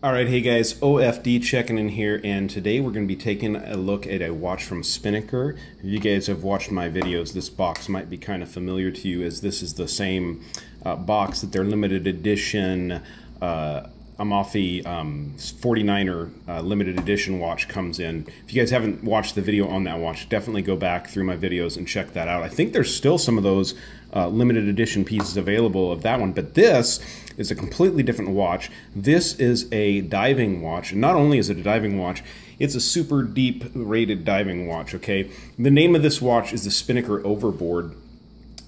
Alright, hey guys, OFD checking in here, and today we're going to be taking a look at a watch from Spinnaker. If you guys have watched my videos, this box might be kind of familiar to you, as this is the same box that their limited edition Amalfi 49er limited edition watch comes in. If you guys haven't watched the video on that watch, definitely go back through my videos and check that out. I think there's still some of those limited edition pieces available of that one, but this is a completely different watch. This is a diving watch, and not only is it a diving watch, it's a super deep rated diving watch, okay? The name of this watch is the Spinnaker Overboard.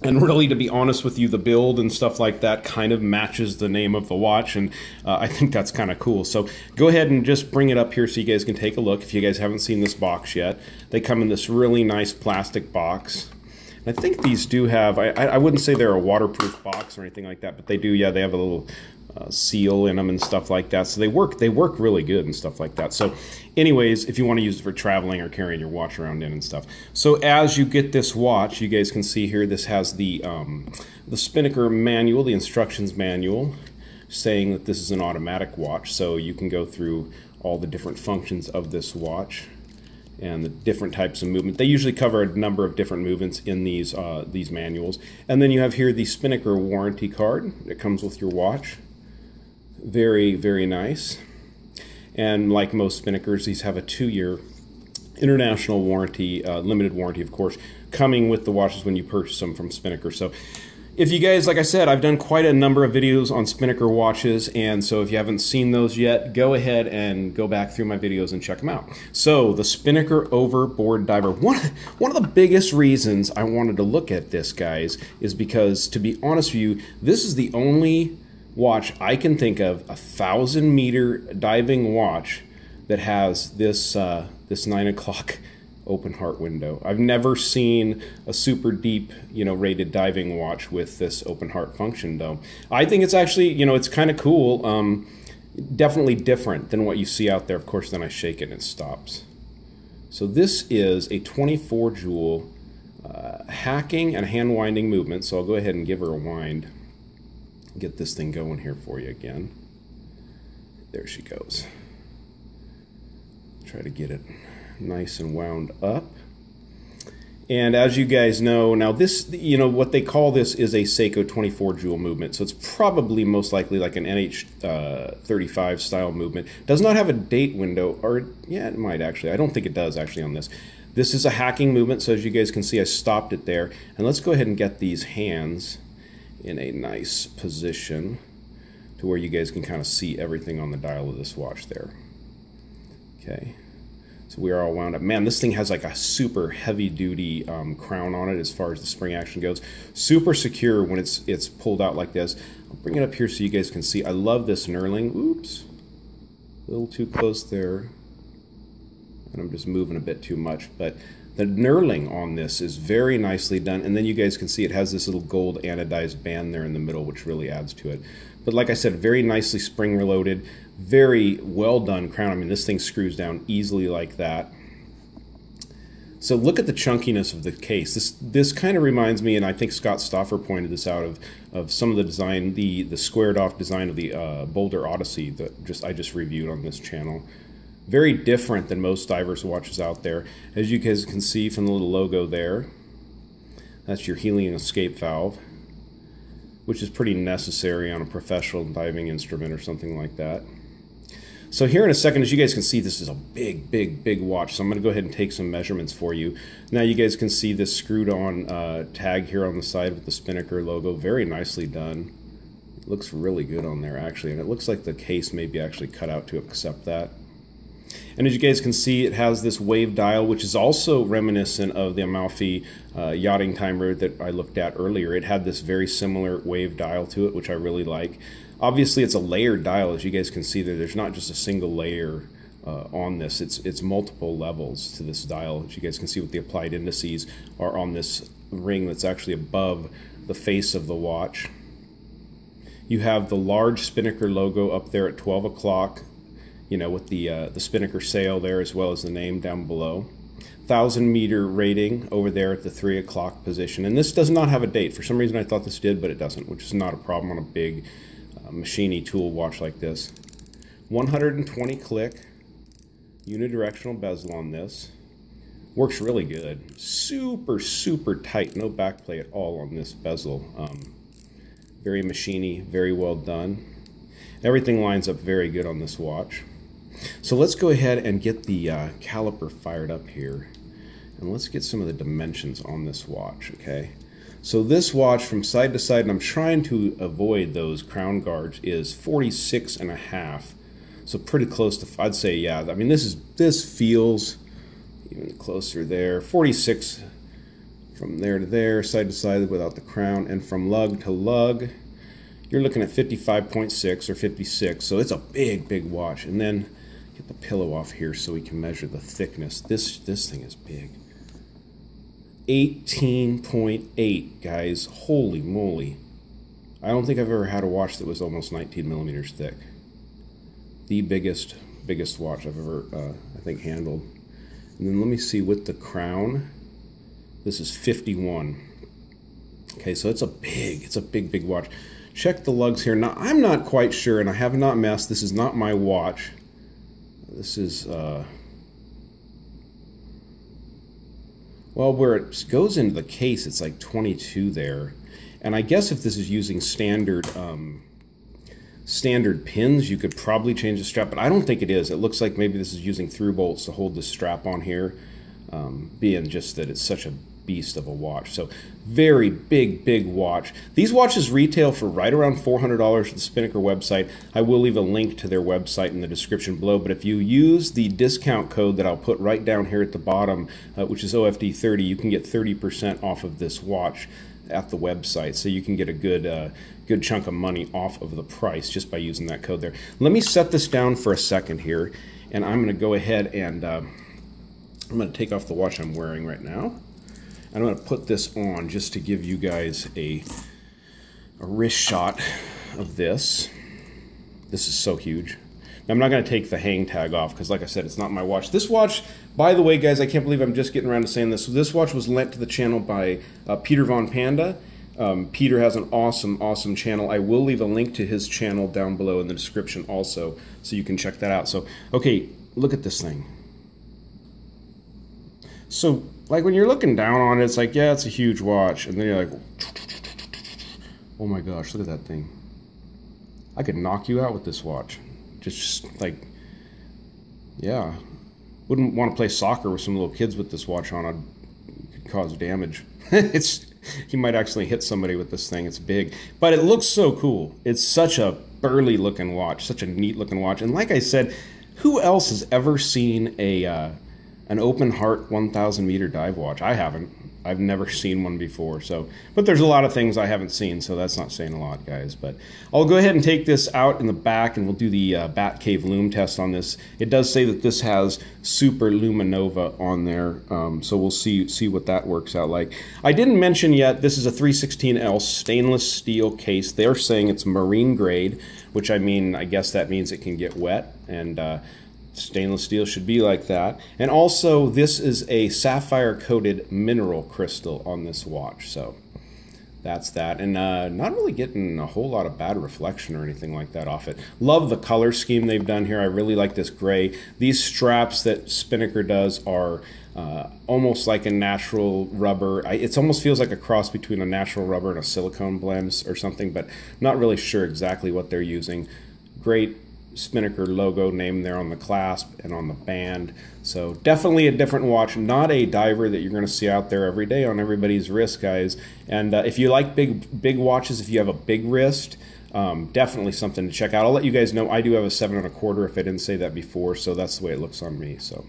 And really, to be honest with you, the build and stuff like that kind of matches the name of the watch, and I think that's kind of cool. So go ahead and just bring it up here so you guys can take a look if you guys haven't seen this box yet. They come in this really nice plastic box. I think these do have, I wouldn't say they're a waterproof box or anything like that, but they do, yeah, they have a little seal in them and stuff like that. So they work really good and stuff like that. So anyways, if you want to use it for traveling or carrying your watch around in and stuff. So as you get this watch, you guys can see here, this has the Spinnaker manual, the instructions manual, saying that this is an automatic watch. So you can go through all the different functions of this watch and the different types of movement. They usually cover a number of different movements in these manuals. And then you have here the Spinnaker warranty card that comes with your watch. Very, very nice. And like most Spinnakers, these have a 2-year international warranty, limited warranty, of course, coming with the watches when you purchase them from Spinnaker. So if you guys, like I said, I've done quite a number of videos on Spinnaker watches, and so if you haven't seen those yet, go ahead and go back through my videos and check them out. So the Spinnaker Overboard Diver. One of the biggest reasons I wanted to look at this, guys, is because, to be honest with you, this is the only watch I can think of, 1,000-meter diving watch, that has this this 9 o'clock open heart window. I've never seen a super deep, rated diving watch with this open heart function, though. I think it's actually, it's kind of cool. Definitely different than what you see out there. Of course, then I shake it and it stops. So this is a 24 joule hacking and hand winding movement. So I'll go ahead and give her a wind. Get this thing going here for you again. There she goes. Try to get it nice and wound up. And as you guys know, now this, what they call this is a Seiko 24 joule movement. So it's probably most likely like an NH35 style movement. Does not have a date window, or yeah, it might actually. I don't think it does actually on this. This is a hacking movement, so as you guys can see, I stopped it there. And let's go ahead and get these hands in a nice position to where you guys can kind of see everything on the dial of this watch there. Okay. So we are all wound up. Man, this thing has like a super heavy-duty crown on it as far as the spring action goes. Super secure when it's pulled out like this. I'll bring it up here so you guys can see. I love this knurling. Oops. A little too close there. And I'm just moving a bit too much. But the knurling on this is very nicely done. And then you guys can see it has this little gold anodized band there in the middle, which really adds to it. But like I said, very nicely spring-reloaded. Very well done crown. I mean, this thing screws down easily like that. So look at the chunkiness of the case. This kind of reminds me, and I think Scott Stauffer pointed this out, of some of the design, the squared off design of the Boulder Odyssey that I just reviewed on this channel. Very different than most divers watches out there. As you guys can see from the little logo there, that's your helium escape valve, which is pretty necessary on a professional diving instrument or something like that. So here in a second, as you guys can see, this is a big, big, big watch. So I'm going to go ahead and take some measurements for you. Now you guys can see this screwed on tag here on the side with the Spinnaker logo. Very nicely done. It looks really good on there, actually. And it looks like the case may be actually cut out to accept that. And as you guys can see, it has this wave dial, which is also reminiscent of the Amalfi yachting timer that I looked at earlier. It had this very similar wave dial to it, which I really like. Obviously, it's a layered dial, as you guys can see there. There's not just a single layer on this. It's multiple levels to this dial. As you guys can see, what the applied indices are on this ring that's actually above the face of the watch. You have the large Spinnaker logo up there at 12 o'clock. With the Spinnaker sail there, as well as the name down below. 1,000-meter rating over there at the 3 o'clock position. And this does not have a date. For some reason I thought this did, but it doesn't, which is not a problem on a big machine-y tool watch like this. 120 click unidirectional bezel on this. Works really good. Super, super tight. No backplay at all on this bezel. Very machiny, very well done. Everything lines up very good on this watch. So let's go ahead and get the caliper fired up here. And let's get some of the dimensions on this watch, okay? So this watch from side to side, and I'm trying to avoid those crown guards, is 46.5. So pretty close to, I'd say, yeah. I mean, this feels even closer there. 46 from there to there, side to side without the crown, and from lug to lug, you're looking at 55.6 or 56. So it's a big, big watch. And then get the pillow off here so we can measure the thickness. This thing is big. 18.8, guys. Holy moly. I don't think I've ever had a watch that was almost 19 millimeters thick. The biggest watch I've ever, I think, handled. And then let me see with the crown. This is 51. Okay, so it's a big watch. Check the lugs here. Now, I'm not quite sure, and I have not messed. This is not my watch. This is, well, where it goes into the case, it's like 22 there. And I guess if this is using standard pins, you could probably change the strap, but I don't think it is. It looks like maybe this is using through bolts to hold the strap on here, being just that it's such a beast of a watch. So very big watch. These watches retail for right around $400 at the Spinnaker website. I will leave a link to their website in the description below, but if you use the discount code that I'll put right down here at the bottom, which is OFD30, you can get 30% off of this watch at the website. So you can get a good chunk of money off of the price just by using that code there. Let me set this down for a second here, and I'm going to go ahead and I'm going to take off the watch I'm wearing right now. I'm going to put this on just to give you guys a wrist shot of this. This is so huge. Now, I'm not going to take the hang tag off because, like I said, it's not my watch. This watch, by the way, guys, I can't believe I'm just getting around to saying this. So this watch was lent to the channel by Peter Von Panda. Peter has an awesome channel. I will leave a link to his channel down below in the description also, so you can check that out. So, okay, look at this thing. So, like, when you're looking down on it, it's like, yeah, it's a huge watch. And then you're like, oh my gosh, look at that thing. I could knock you out with this watch. Just like, yeah. Wouldn't want to play soccer with some little kids with this watch on. It could cause damage. You might actually hit somebody with this thing. It's big. But it looks so cool. It's such a burly looking watch. Such a neat looking watch. And like I said, who else has ever seen an open heart 1,000 meter dive watch? I haven't. I've never seen one before. So, but there's a lot of things I haven't seen, so that's not saying a lot, guys. But I'll go ahead and take this out in the back, and we'll do the Batcave lume test on this. It does say that this has Super Luminova on there, so we'll see what that works out like. I didn't mention yet, this is a 316L stainless steel case. They're saying it's marine grade, which I mean, I guess that means it can get wet, and stainless steel should be like that. And also, this is a sapphire coated mineral crystal on this watch, so that's that. And not really getting a whole lot of bad reflection or anything like that off it. Love the color scheme they've done here. I really like this gray. These straps that Spinnaker does are almost like a natural rubber. It almost feels like a cross between a natural rubber and a silicone blend or something, but not really sure exactly what they're using. Great Spinnaker logo name there on the clasp and on the band. So definitely a different watch, not a diver that you're going to see out there every day on everybody's wrist, guys. And if you like big watches, if you have a big wrist, definitely something to check out. I'll let you guys know I do have a 7 1/4 if I didn't say that before, so that's the way it looks on me. So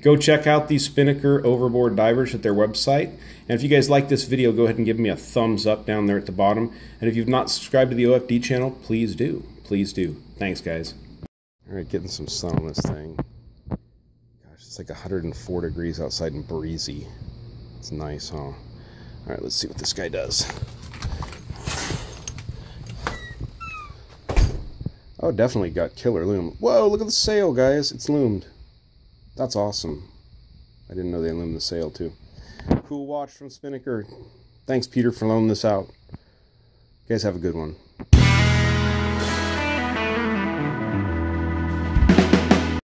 go check out these Spinnaker Overboard divers at their website. And if you guys like this video, go ahead and give me a thumbs up down there at the bottom. And if you've not subscribed to the OFD channel, please do. Please do. Thanks, guys. All right, getting some sun on this thing. Gosh, it's like 104 degrees outside and breezy. It's nice, huh? All right, let's see what this guy does. Oh, definitely got killer lume. Whoa, look at the sail, guys. It's loomed. That's awesome. I didn't know they loomed the sail, too. Cool watch from Spinnaker. Thanks, Peter, for loaning this out. You guys have a good one.